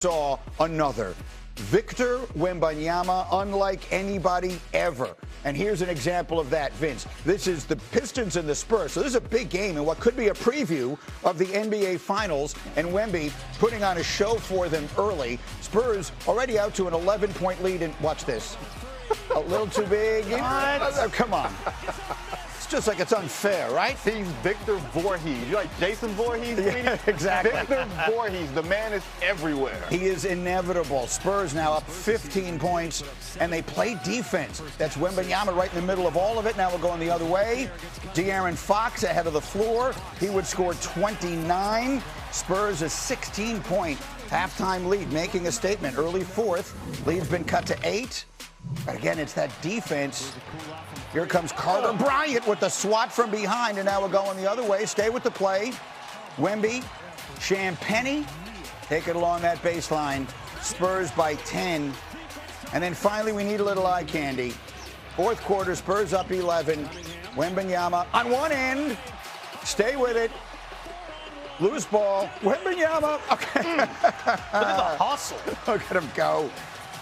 Saw another Victor Wembanyama unlike anybody ever. And here's an example of that, Vince. This is the Pistons and the Spurs. So this is a big game and what could be a preview of the NBA Finals. And Wemby putting on a show for them early. Spurs already out to an 11-point lead. And watch this. A little too big. Come on. Just like it's unfair, right? He's Victor Voorhees. You like Jason Voorhees? Yeah, exactly. Victor Voorhees. The man is everywhere. He is inevitable. Spurs now up 15 points, and they play defense. That's Wembanyama right in the middle of all of it. Now we're going the other way. De'Aaron Fox ahead of the floor. He would score 29. Spurs a 16-point halftime lead, making a statement. Early fourth. Lead's been cut to 8. But again, it's that defense. Here comes Carter Bryant with the swat from behind, and now we're going the other way. Stay with the play. Wemby, Champagnie, take it along that baseline. Spurs by 10. And then finally, we need a little eye candy. Fourth quarter, Spurs up 11. Wembanyama on one end. Stay with it. Loose ball. Wembanyama. Okay. Look at the hustle. Look at him go.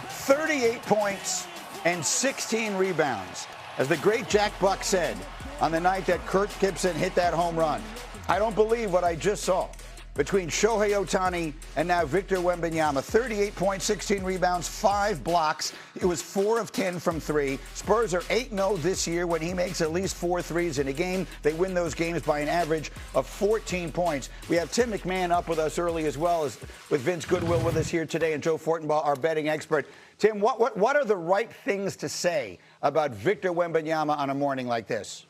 38 points and 16 rebounds. As the great Jack Buck said on the night that Kurt Gibson hit that home run, I don't believe what I just saw. Between Shohei Ohtani and now Victor Wembanyama, 38 points, 16 rebounds, 5 blocks. It was 4 of 10 from 3. Spurs are 8-0 this year when he makes at least 4 threes in a game. They win those games by an average of 14 points. We have Tim McMahon up with us early as well as with Vince Goodwill with us here today and Joe Fortenbaugh, our betting expert. Tim, what are the right things to say about Victor Wembanyama on a morning like this?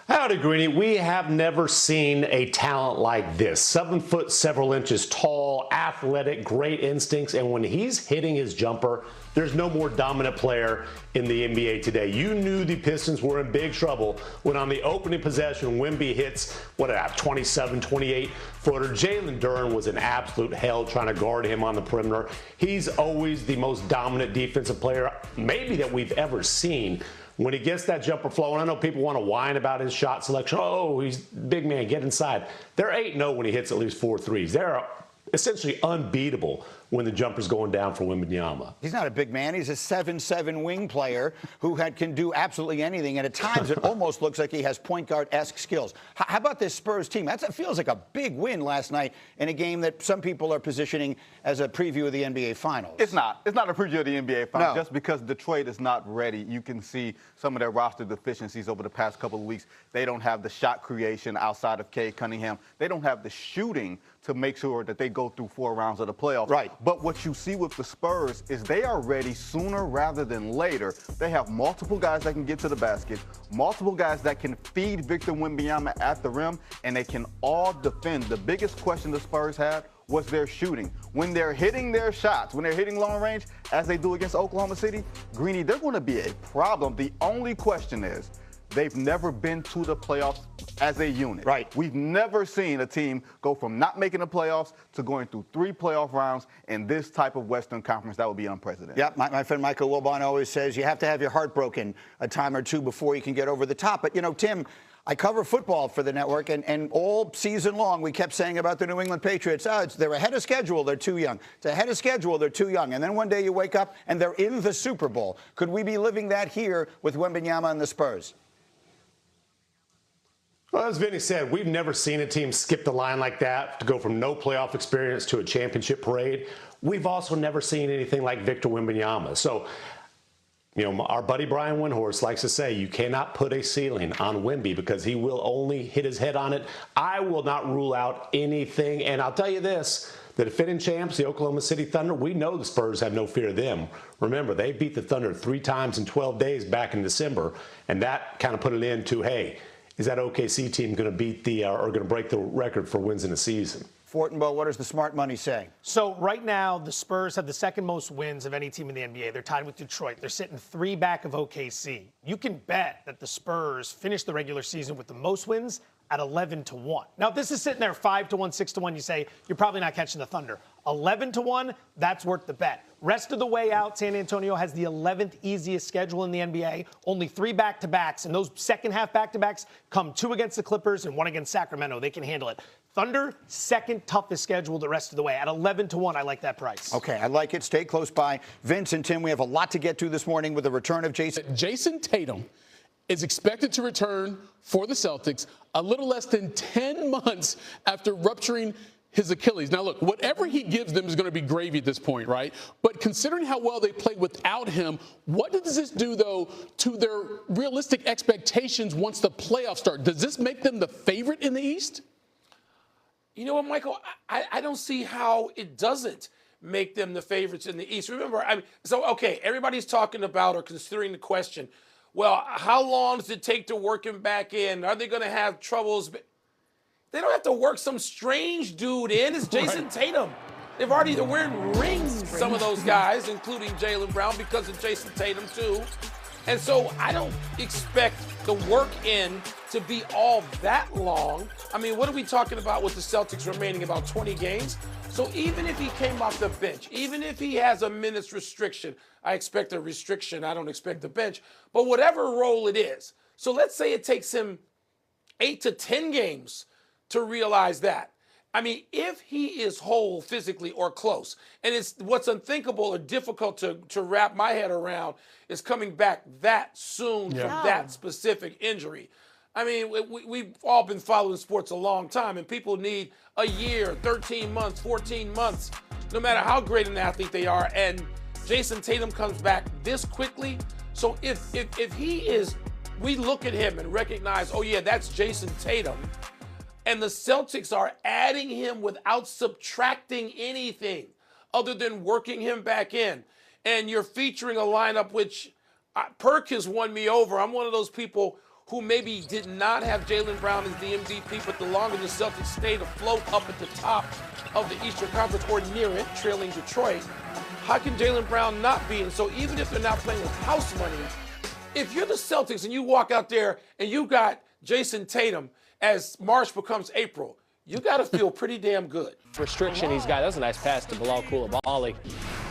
Howdy, Greeny. We have never seen a talent like this. 7 foot, several inches tall, athletic, great instincts. And when he's hitting his jumper, there's no more dominant player in the NBA today. You knew the Pistons were in big trouble when on the opening possession, Wemby hits, 27, 28 footer. Jalen Duren was an absolute hell trying to guard him on the perimeter. He's always the most dominant defensive player maybe that we've ever seen. When he gets that jumper flowing, I know people want to whine about his shot selection. Oh, he's big man, get inside. They're 8-0 when he hits at least 4 threes. They're essentially unbeatable when the jumper's going down for Wembanyama. He's not a big man. He's a 7'7" wing player who can do absolutely anything. And at times, it almost looks like he has point guard-esque skills. How about this Spurs team? That feels like a big win last night in a game that some people are positioning as a preview of the NBA Finals. It's not. It's not a preview of the NBA Finals. No. Just because Detroit is not ready, you can see some of their roster deficiencies over the past couple of weeks. They don't have the shot creation outside of Cade Cunningham. They don't have the shooting to make sure that they go through 4 rounds of the playoffs. Right. But what you see with the Spurs is they are ready sooner rather than later. They have multiple guys that can get to the basket, multiple guys that can feed Victor Wembanyama at the rim, and they can all defend. The biggest question the Spurs had was their shooting. When they're hitting their shots, when they're hitting long range, as they do against Oklahoma City, Greeny, they're going to be a problem. The only question is, they've never been to the playoffs as a unit. Right. We've never seen a team go from not making the playoffs to going through 3 playoff rounds in this type of Western Conference. That would be unprecedented. Yeah, my friend Michael Wilbon always says you have to have your heart broken a time or two before you can get over the top. But, you know, Tim, I cover football for the network, and all season long we kept saying about the New England Patriots, they're ahead of schedule, they're too young. It's ahead of schedule, they're too young. And then one day you wake up and they're in the Super Bowl. Could we be living that here with Wembanyama and the Spurs? Well, as Vinny said, we've never seen a team skip the line like that to go from no playoff experience to a championship parade. We've also never seen anything like Victor Wembanyama. So, you know, our buddy Brian Windhorst likes to say you cannot put a ceiling on Wemby because he will only hit his head on it. I will not rule out anything. And I'll tell you this, the defending champs, the Oklahoma City Thunder, we know the Spurs have no fear of them. Remember, they beat the Thunder 3 times in 12 days back in December. And that kind of put it into, hey, is that OKC team going to beat or going to break the record for wins in a season? Fortenbaugh, what does the smart money say? So right now, the Spurs have the 2nd most wins of any team in the NBA. They're tied with Detroit. They're sitting 3 back of OKC. You can bet that the Spurs finish the regular season with the most wins at 11-1. Now, if this is sitting there 5-1, 6-1, you say you're probably not catching the Thunder. 11-1, that's worth the bet. Rest of the way out, San Antonio has the 11th easiest schedule in the NBA. Only 3 back-to-backs, and those second-half back-to-backs come 2 against the Clippers and 1 against Sacramento. They can handle it. Thunder, second toughest schedule the rest of the way. At 11-1, I like that price. Okay, I like it. Stay close by. Vince and Tim, we have a lot to get to this morning with the return of Jason Tatum is expected to return for the Celtics a little less than 10 months after rupturing his Achilles. Now, look, whatever he gives them is going to be gravy at this point, right? But considering how well they played without him, what does this do, though, to their realistic expectations once the playoffs start? Does this make them the favorite in the East? You know what, Michael? I don't see how it doesn't make them the favorites in the East. Remember, okay, everybody's talking about or considering the question, well, how long does it take to work him back in? Are they going to have troubles? They don't have to work some strange dude in. It's Jason Tatum. They're wearing rings, some of those guys, including Jaylen Brown, because of Jason Tatum, too. And so I don't expect the work in to be all that long. I mean, what are we talking about with the Celtics remaining about 20 games? So even if he came off the bench, even if he has a minutes restriction, I expect a restriction. I don't expect the bench. But whatever role it is. So let's say it takes him 8 to 10 games to realize that. I mean, if he is whole physically or close, and it's what's unthinkable or difficult to wrap my head around is coming back that soon from that specific injury. I mean, we've all been following sports a long time, and people need a year, 13 months, 14 months, no matter how great an athlete they are. And Jason Tatum comes back this quickly. So if he is, we look at him and recognize, oh yeah, that's Jason Tatum. And the Celtics are adding him without subtracting anything other than working him back in. And you're featuring a lineup which Perk has won me over. I'm one of those people who maybe did not have Jaylen Brown as the MVP, but the longer the Celtics stayed afloat up at the top of the Eastern Conference or near it, trailing Detroit, how can Jaylen Brown not be? And so even if they're not playing with house money, if you're the Celtics and you walk out there and you got Jason Tatum as March becomes April, you got to feel pretty damn good. Restriction he's got. That was a nice pass to Bilal Coulibaly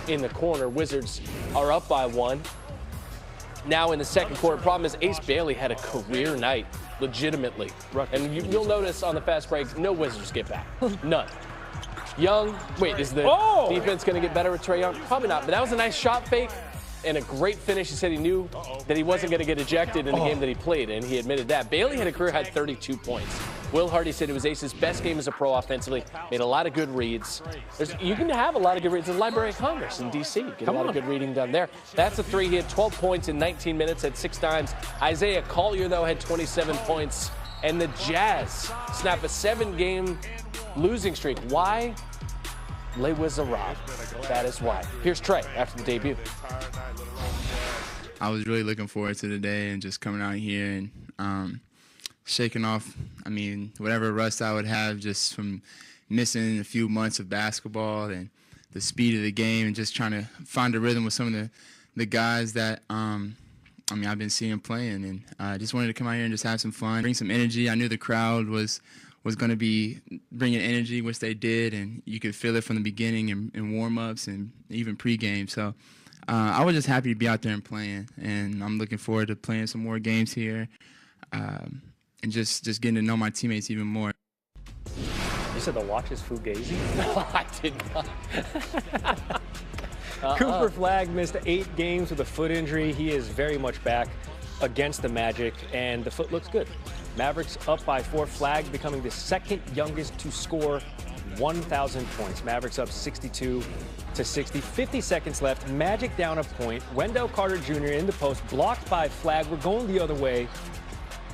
in the corner. Wizards are up by 1. Now in the second quarter, problem is Ace Bailey had a career night, legitimately. And you'll notice on the fast break, no Wizards get back. None. Young, wait, is the defense going to get better with Trae Young? Probably not, but that was a nice shot fake and a great finish. He said he knew that he wasn't going to get ejected in the game that he played, and he admitted that. Bailey had a career high 32 points. Will Hardy said it was Ace's best game as a pro offensively, made a lot of good reads. You can have a lot of good reads in the Library of Congress in D.C. Get a lot of good reading done there. That's a 3. He had 12 points in 19 minutes, had 6 times. Isaiah Collier, though, had 27 points. And the Jazz snap a 7-game losing streak. Why? Les Miserables. That is why. Here's Trae after the debut. I was really looking forward to the day and just coming out here and shaking off, whatever rust I would have just from missing a few months of basketball and the speed of the game and just trying to find a rhythm with some of the guys that, I've been seeing playing. And I just wanted to come out here and just have some fun, bring some energy. I knew the crowd was going to be bringing energy, which they did, and you could feel it from the beginning in warm-ups and even pregame. So I was just happy to be out there and playing, and I'm looking forward to playing some more games here and just getting to know my teammates even more. You said the watch is Fugazi? No, I did not. Cooper Flagg missed 8 games with a foot injury. He is very much back against the Magic, and the foot looks good. Mavericks up by 4. Flagg becoming the second youngest to score 1,000 points. Mavericks up 62-60. 50 seconds left. Magic down a point. Wendell Carter Jr. in the post, blocked by Flagg. We're going the other way.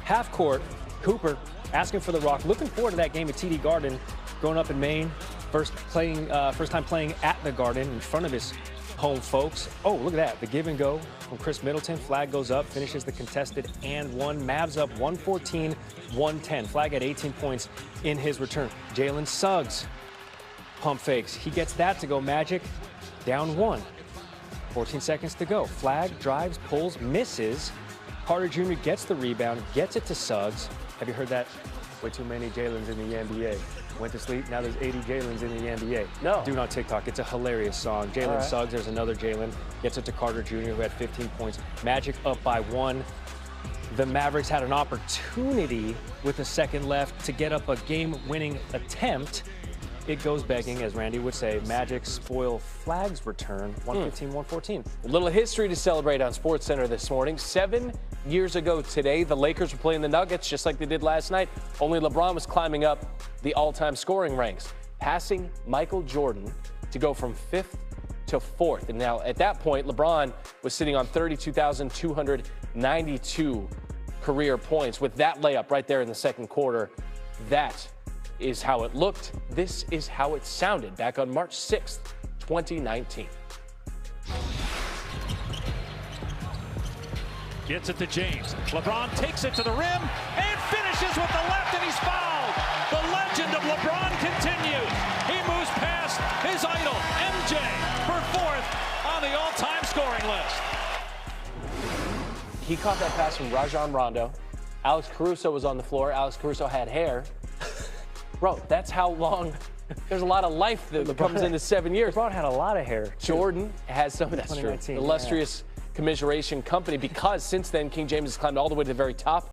Half court. Cooper asking for the rock. Looking forward to that game at TD Garden. Growing up in Maine, first time playing at the Garden in front of his home folks. Oh, look at that. The give and go from Chris Middleton. Flagg goes up, finishes the contested and one. Mavs up 114-110. Flagg had 18 points in his return. Jalen Suggs pump fakes. He gets that to go. Magic down 1. 14 seconds to go. Flagg drives, pulls, misses. Carter Jr. gets the rebound, gets it to Suggs. Have you heard that? Way too many Jalen's in the NBA. Went to sleep, now there's 80 Jalen's in the NBA. No. Dude on TikTok, it's a hilarious song. Jalen Suggs, there's another Jalen. Gets it to Carter Jr., who had 15 points. Magic up by 1. the Mavericks had an opportunity with a second left to get up a game-winning attempt. It goes begging, as Randy would say. Magic spoil Flag's return, 115-114. A little history to celebrate on SportsCenter this morning. 7 years ago today, the Lakers were playing the Nuggets just like they did last night, only LeBron was climbing up the all-time scoring ranks, passing Michael Jordan to go from 5th to 4th. And now, at that point, LeBron was sitting on 32,292 career points with that layup right there in the second quarter. That is how it looked. This is how it sounded back on March 6th, 2019. Gets it to James. LeBron takes it to the rim and finishes with the left, and he's fouled. The legend of LeBron continues. He moves past his idol, MJ, for 4th on the all-time scoring list. He caught that pass from Rajon Rondo. Alex Caruso was on the floor. Alex Caruso had hair. Bro, that's how long. There's a lot of life that comes into 7 years. LeBron had a lot of hair. Jordan has some of that. Illustrious commiseration company, because since then, King James has climbed all the way to the very top.